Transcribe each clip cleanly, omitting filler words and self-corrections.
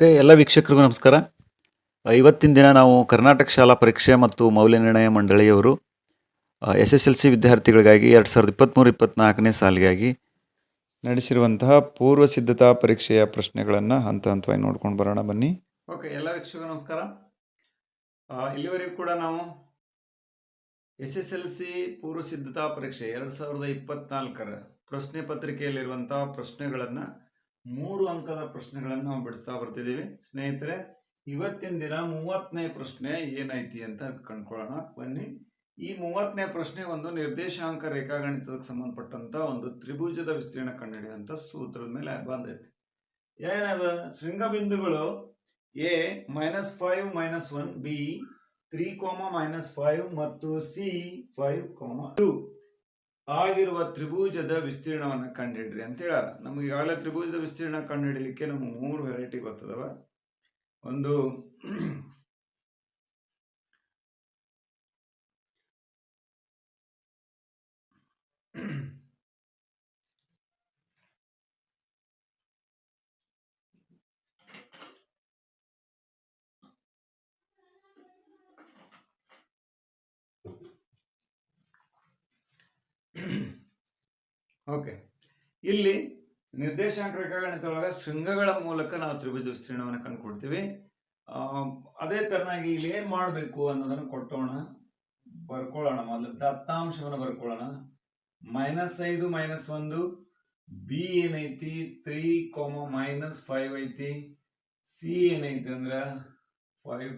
Okay, ಎಲ್ಲ ವೀಕ್ಷಕರಿಗೂ ನಮಸ್ಕಾರ. ಇವತ್ತಿನ ದಿನ ನಾವು ಕರ್ನಾಟಕ ಶಾಲಾ ಪರೀಕ್ಷೆ ಮತ್ತು ಮೌಲ್ಯನಿರ್ಣಯ ಮಂಡಳಿಯವರು SSLC ವಿದ್ಯಾರ್ಥಿಗಳಿಗಾಗಿ 2023-24ನೇ ಸಾಲಿಗಾಗಿ ನಡೆಸಿರುವಂತಹ ಪೂರ್ವ ಸಿದ್ಧತಾ ಪರೀಕ್ಷೆಯ ಪ್ರಶ್ನೆಗಳನ್ನು ಹಂತ ಹಂತವಾಗಿ ನೋಡ್ಕೊಂಡು ಬರೋಣ ಬನ್ನಿ. ಓಕೆ, ಎಲ್ಲ ವೀಕ್ಷಕರು ನಮಸ್ಕಾರ. ಇಲ್ಲಿವರೆಗೂ ಕೂಡ ನಾವು SSLC ಪೂರ್ವ ಸಿದ್ಧತಾ ಪರೀಕ್ಷೆ 2024ರ ಪ್ರಶ್ನೆ ಪತ್ರಿಕೆಯಲ್ಲಿರುವಂತಹ ಪ್ರಶ್ನೆಗಳನ್ನು 3 ಅಂಕದ ಪ್ರಶ್ನೆಗಳನ್ನು ನಾವು ಬಿಡಿಸ್ತಾ ಬರ್ತಿದ್ದೀವಿ. ಸ್ನೇಹಿತರೆ, ಇವತ್ತಿನ ದಿನ 30ನೇ ಪ್ರಶ್ನೆ ಏನೈತಿ ಅಂತ ಕಂಡ್ಕೊಳ್ಳೋಣ ಬನ್ನಿ. ಈ 30ನೇ ಪ್ರಶ್ನೆ ಒಂದು ನಿರ್ದೇಶಾಂಕ ರೇಖಾಗಣಿತಕ್ಕೆ ಸಂಬಂಧಪಟ್ಟಂತ ಒಂದು ತ್ರಿಭುಜದ ವಿಸ್ತೀರ್ಣ ಕಂಡುಹಿಡಿಯುವಂತ ಸೂತ್ರದ ಮೇಲೆ ಬಂದೈತಿ. ಏನದ? ಶೃಂಗಬಿಂದುಗಳು A -5 -1, B 3, -5 ಮತ್ತು C 5, 2 ಆಗಿರುವ ತ್ರಿಭುಜದ ವಿಸ್ತೀರ್ಣವನ್ನು ಕಂಡುಹಿಡ್ರಿ ಅಂತ ಹೇಳಾರ. ನಮ್ಗೆ ಈಗಾಗಲೇ ತ್ರಿಭುಜದ ವಿಸ್ತೀರ್ಣ ಕಂಡುಹಿಡಲಿಕ್ಕೆ ನಮ್ಗೆ 3 ವೆರೈಟಿ ಗೊತ್ತದವ. ಒಂದು ಓಕೆ, ಇಲ್ಲಿ ನಿರ್ದೇಶಾಂಕ ರೇಖಾಗಣಿತದೊಳಗ ಶೃಂಗಗಳ ಮೂಲಕ ನಾವು ತ್ರಿಭುಜ ವಿಸ್ತೀರ್ಣವನ್ನು ಕಂಡುಕೊಡ್ತೀವಿ. ಅದೇ ತರನಾಗಿ ಇಲ್ಲಿ ಏನ್ ಮಾಡಬೇಕು ಅನ್ನೋದನ್ನ ಬರ್ಕೊಳ್ಳೋಣ. ಮೊದಲು ದತ್ತಾಂಶವನ್ನು ಬರ್ಕೊಳ್ಳೋಣ. -5 -1, B ಏನೈತಿ 3, -5 ಐತಿ, C ಏನೈತಿ ಅಂದ್ರ 5,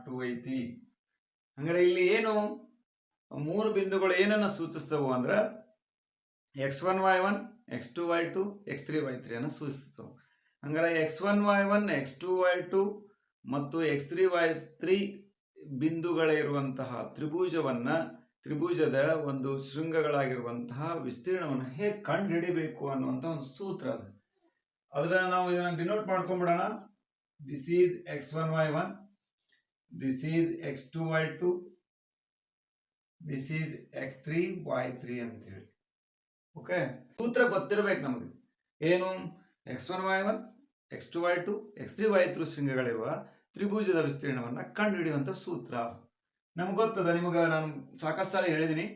2 ಐತಿ. ಹಂಗಾರೆ ಇಲ್ಲಿ ಏನು 3 ಬಿಂದುಗಳು ಏನನ್ನ ಸೂಚಿಸ್ತವು ಅಂದ್ರ x1 y1, x2 y2, x3 y3 ಅನ್ನು ಸೂಚಿಸ್ತವೆ. ಹಂಗಾರೆ x1 y1, x2 y2 ಮತ್ತು x3 y3 ಬಿಂದುಗಳಿರುವಂತಹ ತ್ರಿಭುಜದ ಒಂದು ಶೃಂಗಗಳಾಗಿರುವಂತಹ ವಿಸ್ತೀರ್ಣವನ್ನು ಹೇಗೆ ಕಂಡು ಹಿಡಿಬೇಕು ಅನ್ನುವಂಥ ಒಂದು ಸೂತ್ರ ಅದು. ಅದನ್ನ ನಾವು ಇದನ್ನ ಡಿನೋಟ್ ಮಾಡ್ಕೊಂಡ್ಬಿಡೋಣ. This is x1 y1, this is x2 y2, this is x3 y3 ಅಂತ ಹೇಳಿ. ಓಕೆ, ಸೂತ್ರ ಗೊತ್ತಿರಬೇಕು ನಮಗೆ. ಏನು? x1 y1, x2 y2, x3 y3 ಶೃಂಗಗಳಿರುವ ತ್ರಿಭುಜದ ವಿಸ್ತೀರ್ಣವನ್ನ ಕಂಡು ಹಿಡಿಯುವಂತ ಸೂತ್ರ ನಮ್ಗೆ ಗೊತ್ತದ. ನಿಮಗೆ ನಾನು ಸಾಕಷ್ಟು ಸಾರಿ ಹೇಳಿದೀನಿ.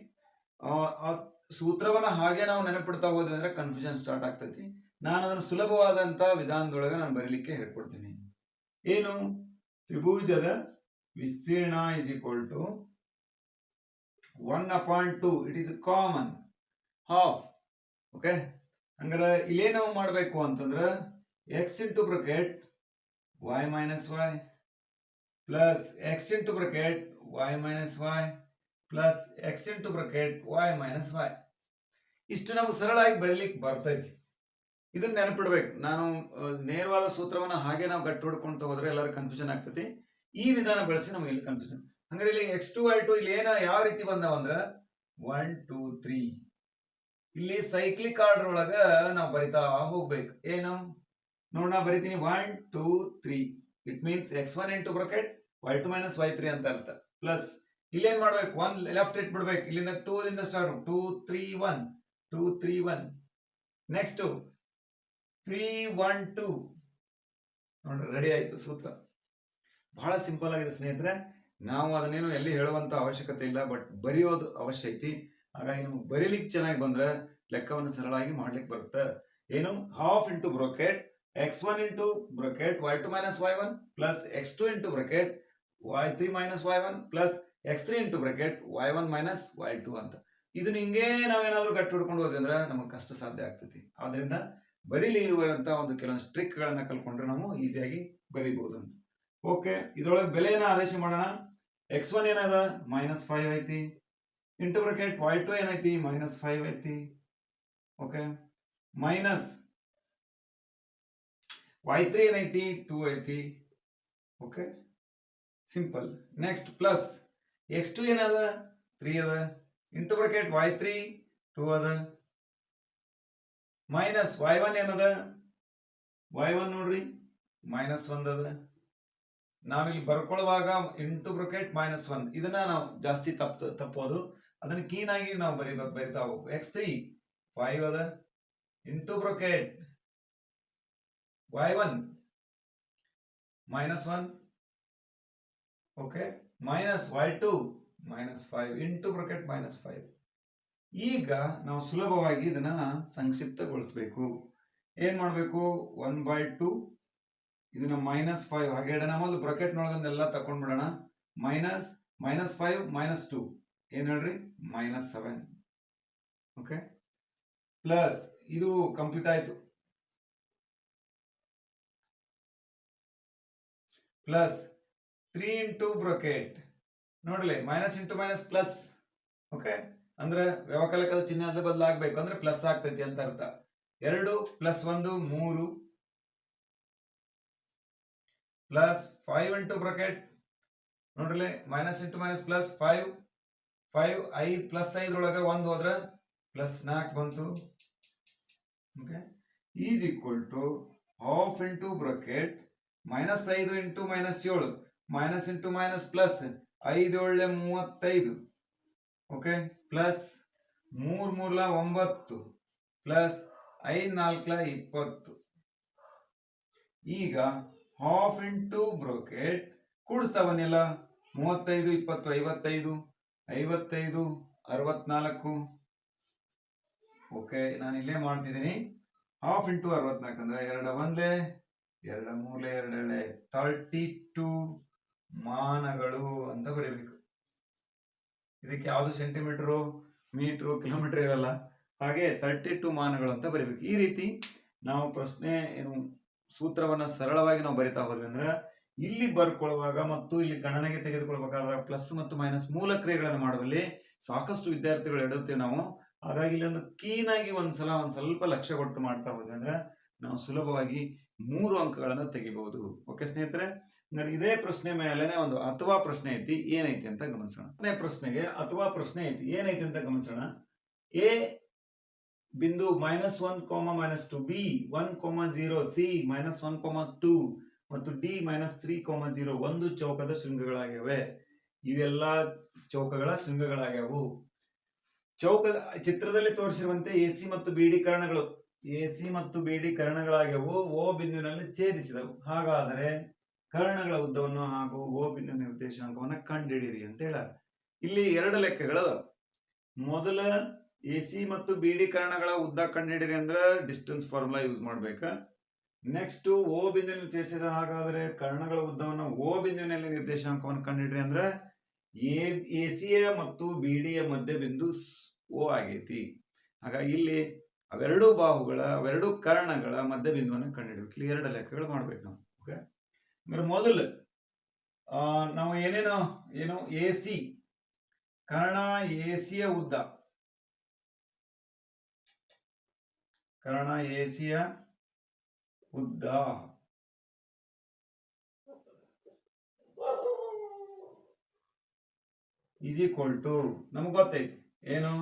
ಆ ಸೂತ್ರವನ್ನ ಹಾಗೆ ನಾವು ನೆನಪಿಡ್ತಾ ಹೋದ್ವಿ ಅಂದ್ರೆ ಕನ್ಫ್ಯೂಷನ್ ಸ್ಟಾರ್ಟ್ ಆಗ್ತೈತಿ. ನಾನು ಅದನ್ನು ಸುಲಭವಾದಂತ ವಿಧಾನದೊಳಗೆ ನಾನು ಬರೀಲಿಕ್ಕೆ ಹೇಳ್ಕೊಡ್ತೀನಿ. ಏನು? ತ್ರಿಭುಜದ ವಿಸ್ತೀರ್ಣ is equal to 1/2. It is common half. Okay, ಹಂಗಾರೆ ಇಲ್ಲೇನು ಮಾಡಬೇಕು ಅಂತಂದ್ರೆ x into bracket y minus y plus x into bracket y minus y plus x into bracket y minus y. ಇಷ್ಟು ನಮಗೆ ಸರಳಾಗಿ ಬರೀಲಿಕ್ಕೆ ಬರ್ತೈತಿ. ಇದನ್ನ ನೆನಪಿಡ್ಬೇಕು. ನಾನು ನೇರವಾದ ಸೂತ್ರವನ್ನ ಹಾಗೆ ನಾವು ಗಟ್ಟಿ ಹೊಡ್ಕೊಂತ ಹೋದ್ರೆ ಎಲ್ಲರೂ ಕನ್ಫ್ಯೂಷನ್ ಆಗ್ತೈತಿ. ಈ ವಿಧಾನ ಬಳಸಿ ನಮಗೆ ಇಲ್ಲಿ ಕನ್ಫ್ಯೂಷನ್. ಹಂಗಾರೆ ಇಲ್ಲಿ x2 y2 ಇಲ್ಲಿ ಯಾವ ರೀತಿ ಬಂದವಂದ್ರ 1 2 3 ಇಲ್ಲಿ ಸೈಕ್ಲಿಕ್ ಆರ್ಡರ್ ಒಳಗ ನಾವು ಬರಿತಾ ಹೋಗ್ಬೇಕು. ಏನು ನೋಡ್ ನಾ ಬರಿತೀನಿ 1 2 3. It means x1 into bracket y2 minus y3 ಅಂತ ಅರ್ಥ. ಪ್ಲಸ್ ಇಲ್ಲೇನ್ ಮಾಡ್ಬೇಕು? 1 ಲೆಫ್ಟ್ ಇಟ್ಬಿಡ್ಬೇಕು. ಇಲ್ಲಿಂದ 2 ದಿಂದ ಸ್ಟಾರ್ಟ್ 2 3 1 2 3 1. ನೆಕ್ಸ್ಟ್ 3 1 2 ನೋಡ್ರಿ, ರೆಡಿ ಆಯ್ತು ಸೂತ್ರ. ಬಹಳ ಸಿಂಪಲ್ ಆಗಿದೆ ಸ್ನೇಹಿತರೆ. ನಾವು ಅದನ್ನೇನು ಎಲ್ಲಿ ಹೇಳುವಂತ ಅವಶ್ಯಕತೆ ಇಲ್ಲ, ಬಟ್ ಬರೆಯೋದು ಅವಶ್ಯ ಐತಿ. ಹಾಗಾಗಿ ನಮ್ಗೆ ಬರೀಲಿಕ್ಕೆ ಚೆನ್ನಾಗಿ ಬಂದ್ರೆ ಲೆಕ್ಕವನ್ನು ಸರಳಾಗಿ ಮಾಡ್ಲಿಕ್ಕೆ ಬರುತ್ತೆ. ಏನು? Half into bracket x1 into bracket y2 minus y1 plus x2 into bracket y3 minus y1 plus x3 into bracket y1 minus y2 ಅಂತ. ಇದನ್ನ ಹಿಂಗೆ ನಾವೇನಾದ್ರೂ ಗಟ್ಟಿ ಹಿಡ್ಕೊಂಡು ಹೋದ್ವಿ ಅಂದ್ರೆ ನಮಗೆ ಕಷ್ಟ ಸಾಧ್ಯ ಆಗ್ತೈತಿ. ಆದ್ರಿಂದ ಬರೀಲಿ ಇರುವಂತ ಒಂದು ಕೆಲವೊಂದು ಟ್ರಿಕ್ ಗಳನ್ನ ಕಲ್ಕೊಂಡ್ರೆ ನಾವು ಈಸಿಯಾಗಿ ಬರೀಬಹುದು ಅಂತ. ಓಕೆ, ಇದ್ರೊಳಗೆ ಬೆಲೆಯನ್ನ ಆದೇಶ ಮಾಡೋಣ. x1 ಏನದ? -5 ಐತಿ. ಇಂಟು ಬ್ರಾಕೆಟ್ y2 ಏನೈತಿ? -5 ಐತಿ. ಓಕೆ, ಮೈನಸ್ y3 ಏನೈತಿ? 2 ಐತಿ. Okay, simple. Next plus x2 ಏನದ? 3 ಅದ. ಇಂಟು ಬ್ರಾಕೆಟ್ y3 2 ಅದ. ಮೈನಸ್ y1 ಏನದ? y1 ನೋಡ್ರಿ -1 ಅದ. ನಾವಿಲ್ಲಿ ಬರ್ಕೊಳ್ಳುವಾಗ ಇಂಟು ಬ್ರಾಕೆಟ್ -1 ಇದನ್ನ ನಾವು ಜಾಸ್ತಿ ತಪ್ಪೋದು. ಅದನ್ನ ಕ್ಲೀನ್ ಆಗಿ ನಾವು ಬರಿತಾ ಹೋಗ್ಬೇಕು. x3 5 ಅದ. Into bracket y1 -1, okay, -y2 -5 into bracket -5. ಈಗ ನಾವು ಸುಲಭವಾಗಿ ಇದನ್ನ ಸಂಕ್ಷಿಪ್ತಗೊಳಿಸಬೇಕು. ಏನ್ ಮಾಡಬೇಕು? 1/2 ಇದನ್ನ -5 ಹಾಗೆ ಇಡೋಣ. ಮೊದಲು ಬ್ರಾಕೆಟ್ ನೊಳಗಂದೆಲ್ಲ ತಕೊಂಡ್ಬಿಡೋಣ. -5 -2 ಏನ್ ಹೇಳ್ರಿ? -7. ಓಕೆ, ಪ್ಲಸ್ ಇದು ಕಂಪ್ಲೀಟ್ ಆಯ್ತು. ಪ್ಲಸ್ 3 ಇಂಟು ಬ್ರಾಕೆಟ್ ನೋಡ್ಲಿ, minus into minus plus. Okay, ಅಂದ್ರೆ ವ್ಯವಕಲಕದ ಚಿಹ್ನೆ ಅದ ಬದಲಾಗಬೇಕು ಅಂದ್ರೆ ಪ್ಲಸ್ ಆಗ್ತೈತಿ ಅಂತ ಅರ್ಥ. 2 + 1 3 ಪ್ಲಸ್ 5 ಇಂಟು ಬ್ರಾಕೆಟ್ ನೋಡ್ರಿ, ಮೈನಸ್ ಇಂಟು ಮೈನಸ್ ಪ್ಲಸ್ 5 5 +5 ಒಳಗೆ 1 ಹೋದ್ರೆ +4 ಬಂತು. Okay, is equal to half into bracket -5 into -7 minus into minus plus 5 7 35. Okay, plus 3 3 9 plus 5 4 20. ಈಗ ಹಾಫ್ ಇಂಟು ಬ್ರಾಕೆಟ್ ಕೂಡಿಸ್ತಾವನ್ನೆಲ್ಲ 35 20 55 55 64. ಓಕೆ, ನಾನು ಇಲ್ಲೇ ಮಾಡ್ತಿದ್ದೀನಿ. ಹಾಫ್ ಇಂಟು 64 ಅಂದ್ರೆ 2 1 2 3 2 32 ಮಾನಗಳು ಅಂತ ಬರೀಬೇಕು. ಇದಕ್ಕೆ ಯಾವುದು ಸೆಂಟಿಮೀಟರು, ಮೀಟರು, ಕಿಲೋಮೀಟರ್ ಇರಲ್ಲ. ಹಾಗೆ 32 ಮಾನಗಳು ಅಂತ ಬರೀಬೇಕು. ಈ ರೀತಿ ನಾವು ಪ್ರಶ್ನೆ ಏನು ಸೂತ್ರವನ್ನ ಸರಳವಾಗಿ ನಾವು ಬರಿತಾ ಹೋದ್ವಿ ಅಂದ್ರೆ ಇಲ್ಲಿ ಬರ್ಕೊಳ್ಳುವಾಗ ಮತ್ತು ಇಲ್ಲಿ ಗಣನೆಗೆ ತೆಗೆದುಕೊಳ್ಬೇಕಾದ್ರೆ ಪ್ಲಸ್ ಮತ್ತು ಮೈನಸ್ ಮೂಲ ಕ್ರಿಯೆಗಳನ್ನು ಮಾಡುವಲ್ಲಿ ಸಾಕಷ್ಟು ವಿದ್ಯಾರ್ಥಿಗಳು ಎಡುತ್ತೇವೆ ನಾವು. ಹಾಗಾಗಿ ಇಲ್ಲಿ ಒಂದು ಕೀನಾಗಿ ಒಂದ್ ಸ್ವಲ್ಪ ಲಕ್ಷ್ಯ ಕೊಟ್ಟು ಮಾಡ್ತಾ ಹೋದ್ವಿ ಅಂದ್ರೆ ನಾವು ಸುಲಭವಾಗಿ 3 ಅಂಕಗಳನ್ನು ತೆಗಿಬಹುದು. ಓಕೆ ಸ್ನೇಹಿತರೆ, ಇದೇ ಪ್ರಶ್ನೆ ಮೇಲೆನೆ ಒಂದು ಅಥವಾ ಪ್ರಶ್ನೆ ಐತಿ, ಏನೈತಿ ಅಂತ ಗಮನಿಸೋಣ. ಅದೇ ಪ್ರಶ್ನೆಗೆ ಅಥವಾ ಪ್ರಶ್ನೆ ಐತಿ, ಏನೈತಿ ಅಂತ ಗಮನಿಸೋಣ. ಎ ಬಿಂದು -1, -2, ಬಿ 1, 0, ಸಿ -1, 2 ಮತ್ತು ಡಿ -3, 0 ಒಂದು ಚೌಕದ ಶೃಂಗಗಳಾಗ್ಯವೆ. ಇವೆಲ್ಲ ಚೌಕಗಳ ಶೃಂಗಗಳಾಗ್ಯಾವು. ಚೌಕದ ಚಿತ್ರದಲ್ಲಿ ತೋರಿಸಿರುವಂತೆ ಎಸಿ ಮತ್ತು ಬಿಡಿ ಕರ್ಣಗಳು ಕರ್ಣಗಳಾಗ್ಯವು ಓ ಬಿಂದುವಿನಲ್ಲಿ ಛೇದಿಸಿದವು. ಹಾಗಾದರೆ ಕರ್ಣಗಳ ಉದ್ದವನ್ನು ಹಾಗೂ ಓ ಬಿಂದು ನಿರ್ದೇಶಾಂಕವನ್ನು ಕಂಡುಹಿಡಿಯಿರಿ ಅಂತ ಹೇಳಾರ. ಇಲ್ಲಿ 2 ಲೆಕ್ಕಗಳು. ಮೊದಲ ಎಸಿ ಮತ್ತು ಬಿಡಿ ಕರ್ಣಗಳ ಉದ್ದ ಕಂಡುಹಿಡಿಯಿರಿ ಅಂದ್ರೆ ಡಿಸ್ಟೆನ್ಸ್ ಫಾರ್ಮುಲಾ ಯೂಸ್ ಮಾಡ್ಬೇಕ. ನೆಕ್ಸ್ಟ್ ಓ ಬಿಂದುವಿನಲ್ಲಿ ಛೇದಿಸಿದ ಹಾಗಾದ್ರೆ ಕರ್ಣಗಳ ಉದ್ದವನ್ನು ಓ ಬಿಂದುವಿನಲ್ಲಿ ನಿರ್ದೇಶಾಂಕವನ್ನು ಕಂಡುಹಿಡಿಯಿರಿ ಅಂದ್ರೆ ಎಸಿಯ ಮತ್ತು ಬಿಡಿಯ ಮಧ್ಯ ಬಿಂದು ಓ ಆಗೈತಿ. ಹಾಗಾಗಿ ಇಲ್ಲಿ ಅವೆರಡು ಕರ್ಣಗಳ ಮಧ್ಯ ಬಿಂದುವನ್ನು ಕಂಡುಹಿಡಬೇಕು. ಇಲ್ಲಿ 2 ಲೆಕ್ಕಗಳು ಮಾಡ್ಬೇಕು ನಾವು. ಓಕೆ, ಮೊದಲು ನಾವು ಏನು ಎಸಿ ಕರ್ಣ ಎಸಿಯ ಉದ್ದ, ಈಸ್ ಈಕ್ವಲ್ ಟು ನಮಗ್ ಗೊತ್ತೈತಿ ಏನು,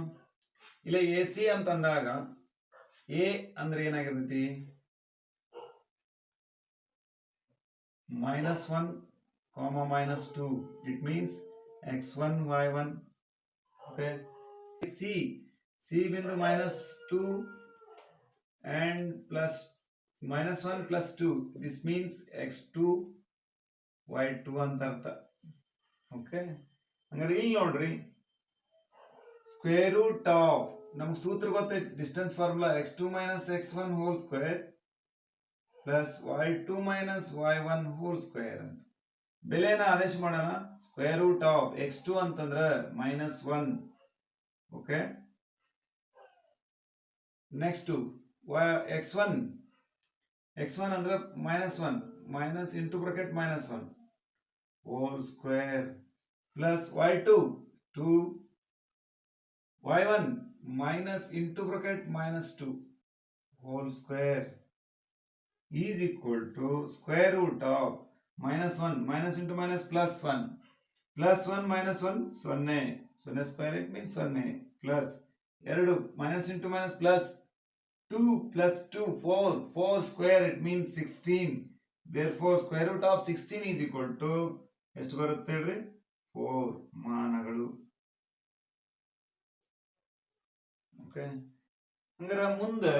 ಇಲ್ಲ ಎಸಿ ಅಂತಂದಾಗ ಎ ಅಂದ್ರೆ ಏನಾಗಿರ್ತೈತಿ, -1, -2 it means x1 y1. Okay, C ಬಿಂದು -2 and plus -1 plus 2 this means x2 y2 ಅಂತ ಅರ್ಥ. ಓಕೆ, ಹಂಗಾರೆ ಇಲ್ಲಿ ನೋಡ್ರಿ ಸ್ಕ್ವೇರ್ ರೂಟ್ ಆಫ್ ನಮ್ಗೆ ಸೂತ್ರ ಗೊತ್ತೈತಿ, distance formula x2 - x1 whole square plus y2 - y1 whole square ಅಂತ. ಬೆಲೆನ ಆದೇಶ ಮಾಡೋಣ. ಸ್ಕ್ವೇರ್ ರೂಟ್ ಆಫ್ x2 ಅಂತಂದ್ರೆ -1. ಓಕೆ, ನೆಕ್ಸ್ಟ್ x1 ಅಂದ್ರೆ -1 minus into bracket -1 whole square plus y2 2 y1 minus into bracket -2 whole square is equal to square root of -1 minus into minus plus 1 -1 0 square it means 0 plus 2 minus into minus plus 2 plus 2 4 square it means 16. Therefore square root of 16 is equal to ಎಷ್ಟು ಬರುತ್ತೆ ಹೇಳ್ರಿ, 4 ಮಾನಗಳು. Okay, ಹಂಗಾರೆ ಮುಂದೆ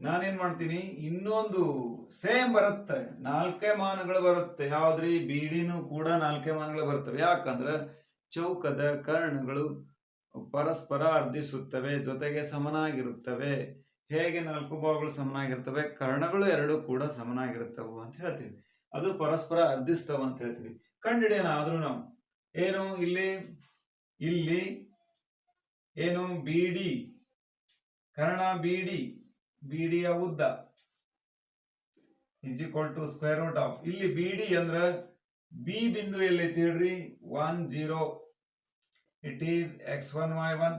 ನಾನೇನ್ ಮಾಡ್ತೀನಿ, ಇನ್ನೊಂದು same ಬರುತ್ತೆ, 4 ಮಾನಗಳು ಬರುತ್ತೆ. ಯಾವ್ದ್ರಿ, ಬಿಡಿನೂ ಕೂಡ 4 ಮಾನಗಳು ಬರ್ತವೆ. ಯಾಕಂದ್ರೆ ಚೌಕದ ಕರ್ಣಗಳು ಪರಸ್ಪರ ಅರ್ಧಿಸುತ್ತವೆ, ಜೊತೆಗೆ ಸಮನಾಗಿರುತ್ತವೆ. ಹೇಗೆ 4 ಭಾಗಗಳು ಸಮನಾಗಿರ್ತವೆ, ಕರ್ಣಗಳು 2 ಕೂಡ ಸಮನಾಗಿರುತ್ತವು ಅಂತ ಹೇಳ್ತೀವಿ. ಅದು ಪರಸ್ಪರ ಅರ್ಧಿಸ್ತವ ಅಂತ ಹೇಳ್ತೀವಿ. ಕಂಡುಹಿಡಿಯೋಣ ಆದ್ರೂ ನಾವು ಏನು, ಇಲ್ಲಿ ಏನು, ಬಿಡಿ ಕರ್ಣ, ಬಿಡಿಯ ಉದ್ದ is equal to square root of, ಇಲ್ಲಿ ಬಿಡಿ ಅಂದ್ರ ಬಿ ಬಿಂದು ಎಲ್ಲೈತಿ ಹೇಳ್ರಿ, 1 0, it is x1 y1.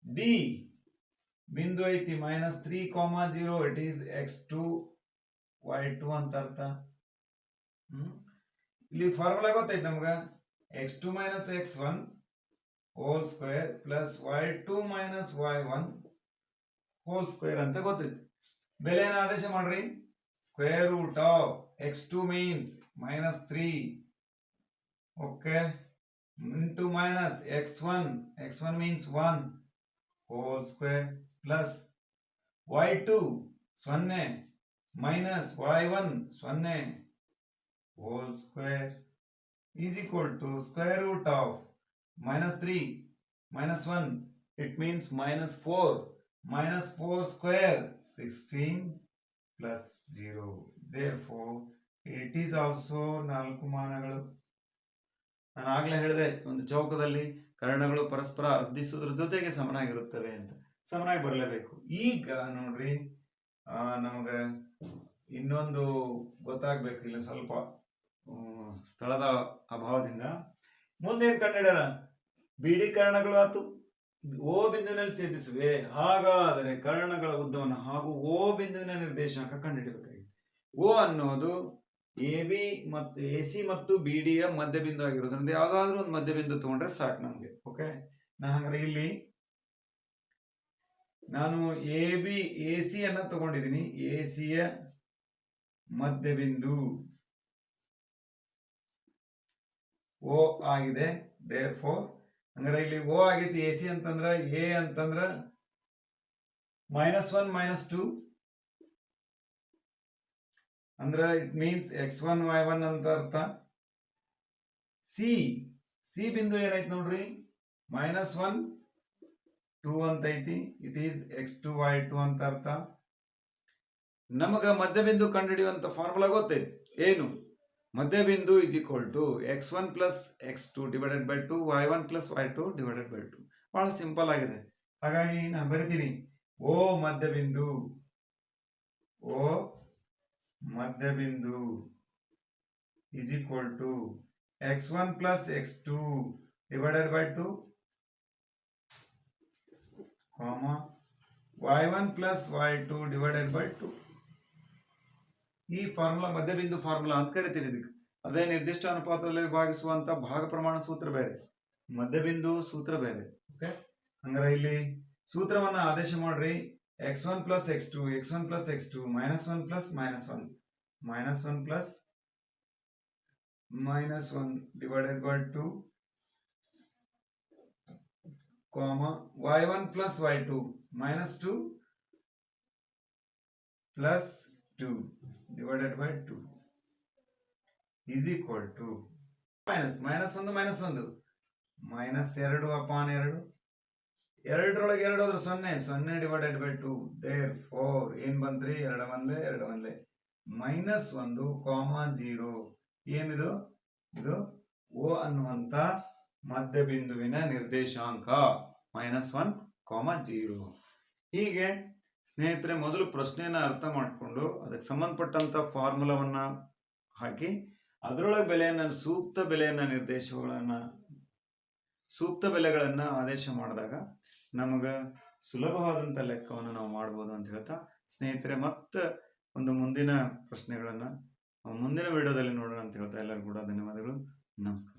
D ಬಿಂದು ಐತಿ -3, 0, ಇಟ್ ಈಸ್ x2 y2 ಅಂತ ಅರ್ಥ. ಇಲ್ಲಿ ಫಾರ್ಮುಲಾ ಗೊತ್ತೈತಿ ನಮ್ಗ, x2 - x1 whole square plus y2 - y1 whole square ಅಂತ ಗೊತ್ತೈತಿ. ಬೆಲೆನ ಆದೇಶ ಮಾಡ್ರಿ, square root of x2 means -3, okay, into minus x1 means 1 whole square plus y2 0 minus y1 0 whole square is equal to square root of -3 - 1, it means -4, -4 square 16 plus 0. Therefore, it is also 4 ಮಾನಗಳು. ನಾನು ಆಗ್ಲೇ ಹೇಳಿದೆ, ಒಂದು ಚೌಕದಲ್ಲಿ ಕರ್ಣಗಳು ಪರಸ್ಪರ ಅರ್ಧಿಸುವುದ್ರ ಜೊತೆಗೆ ಸಮನಾಗಿರುತ್ತವೆ ಅಂತ, ಸಮನಾಗಿ ಬರಲೇಬೇಕು. ಈಗ ನೋಡ್ರಿ, ನಮಗ ಇನ್ನೊಂದು ಗೊತ್ತಾಗ್ಬೇಕು, ಇಲ್ಲ ಸ್ವಲ್ಪ ಸ್ಥಳದ ಅಭಾವದಿಂದ ಮುಂದೇನ್ ಕಂಡುಹಿಡಿಯಾರ, ಬಿಡಿ ಕರ್ಣಗಳು ಆತು ಓ ಬಿಂದುವಿನಲ್ಲಿ ಛೇದಿಸುವೆ. ಹಾಗಾದರೆ ಕರ್ಣಗಳ ಉದ್ದವನ್ನು ಹಾಗೂ ಓ ಬಿಂದುವಿನ ನಿರ್ದೇಶಾಂಕ ಕಂಡುಹಿಡಿಯಬೇಕಾಗಿದೆ. ಓ ಅನ್ನೋದು ಎಬಿ ಮತ್ತು ಎಸಿ ಮತ್ತು ಬಿಡಿಯ ಮಧ್ಯ ಬಿಂದು ಆಗಿರೋದ್ರಿಂದ ಯಾವ್ದಾದ್ರು ಒಂದು ಮಧ್ಯ ಬಿಂದು ತಗೊಂಡ್ರೆ ಸಾಕು ನಮ್ಗೆ. ಓಕೆ, ಹಾಗಾದ್ರೆ ಇಲ್ಲಿ ನಾನು ಎಸಿ ಅನ್ನ ತಗೊಂಡಿದ್ದೀನಿ, ಎಸಿಯ ಮಧ್ಯ ಬಿಂದು ಓ ಆಗಿದೆ. ದೇರ್ಫೋರ್ ಹಂಗಾರೆ ಇಲ್ಲಿ ಓ ಆಗೈತಿ, ಎಸಿ ಅಂತಂದ್ರ ಎ ಅಂತಂದ್ರ -1 -2 ಅಂದ್ರ ಇಟ್ ಮೀನ್ಸ್ x1 y1 ಅಂತ ಅರ್ಥ. ಸಿ ಬಿಂದು ಏನೈತಿ ನೋಡ್ರಿ, -1 2 ಅಂತ ಐತಿ, ಇಟ್ ಈಸ್ x2 y2 ಅಂತ ಅರ್ಥ. ನಮಗ ಮಧ್ಯ ಬಿಂದು ಕಂಡುಹಿಡಿಯುವಂತ ಫಾರ್ಮುಲಾ ಗೊತ್ತೈತಿ, ಏನು, ಮಧ್ಯ ಬಿಂದು is equal to x1 plus x2 divided by 2, y1 plus y2 divided by 2. ಬಹಳ ಸಿಂಪಲ್ ಆಗಿದೆ. ಹಾಗಾಗಿ ನಾನು ಬರಿತೀನಿ, ಓ ಮಧ್ಯ ಬಿಂದು is equal to x1 plus x2 divided by 2, y1 plus y2 divided by 2. ಈ ಫಾರ್ಮುಲಾ ಮಧ್ಯ ಬಿಂದು ಫಾರ್ಮುಲಾ ಅಂತ ಕರಿತೀವಿ ಇದಕ್ಕೆ. ಅದೇ ನಿರ್ದಿಷ್ಟ ಅನುಪಾತದಲ್ಲಿ ಭಾಗಿಸುವಂತ ಭಾಗ ಪ್ರಮಾಣ ಸೂತ್ರ ಬೇರೆ, ಮಧ್ಯ ಬಿಂದು ಸೂತ್ರ ಬೇರೆ. ಓಕೆ, ಹಂಗಾರೆ ಇಲ್ಲಿ ಸೂತ್ರವನ್ನ ಆದೇಶ ಮಾಡ್ರಿ, x1 plus x2 -1 plus -1 plus -1 divided by 2, y1 plus y2 -2 plus 2 divided by 2 is equal to -1 -2 ಎರಡರೊಳಗೆ 2 ಹೋದ್ರೆ 0 ಡಿವೈಡೆಡ್ ಬೈ 2. therefore ಏನ್ ಬಂತ್ರಿ, 2 1 -1, 0. ಏನಿದು, ಇದು ಓ ಅನ್ನುವಂತ ಮಧ್ಯ ಬಿಂದುವಿನ ನಿರ್ದೇಶಾಂಕ -1, 0. ಹೀಗೆ ಸ್ನೇಹಿತರೆ, ಮೊದಲು ಪ್ರಶ್ನೆಯನ್ನ ಅರ್ಥ ಮಾಡಿಕೊಂಡು ಅದಕ್ಕೆ ಸಂಬಂಧಪಟ್ಟಂತ ಫಾರ್ಮುಲಾವನ್ನ ಹಾಕಿ ಅದರೊಳಗೆ ಬೆಲೆಯನ್ನ, ಸೂಕ್ತ ಬೆಲೆಗಳನ್ನ ಆದೇಶ ಮಾಡಿದಾಗ ನಮಗ ಸುಲಭವಾದಂತ ಲೆಕ್ಕವನ್ನು ನಾವು ಮಾಡಬಹುದು ಅಂತ ಹೇಳ್ತಾ, ಸ್ನೇಹಿತರೆ ಮತ್ತೆ ಒಂದು ಮುಂದಿನ ಪ್ರಶ್ನೆಗಳನ್ನ ಮುಂದಿನ ವಿಡಿಯೋದಲ್ಲಿ ನೋಡೋಣ ಅಂತ ಹೇಳ್ತಾ ಎಲ್ಲರಿಗೂ ಕೂಡ ಧನ್ಯವಾದಗಳು. ನಮಸ್ಕಾರ.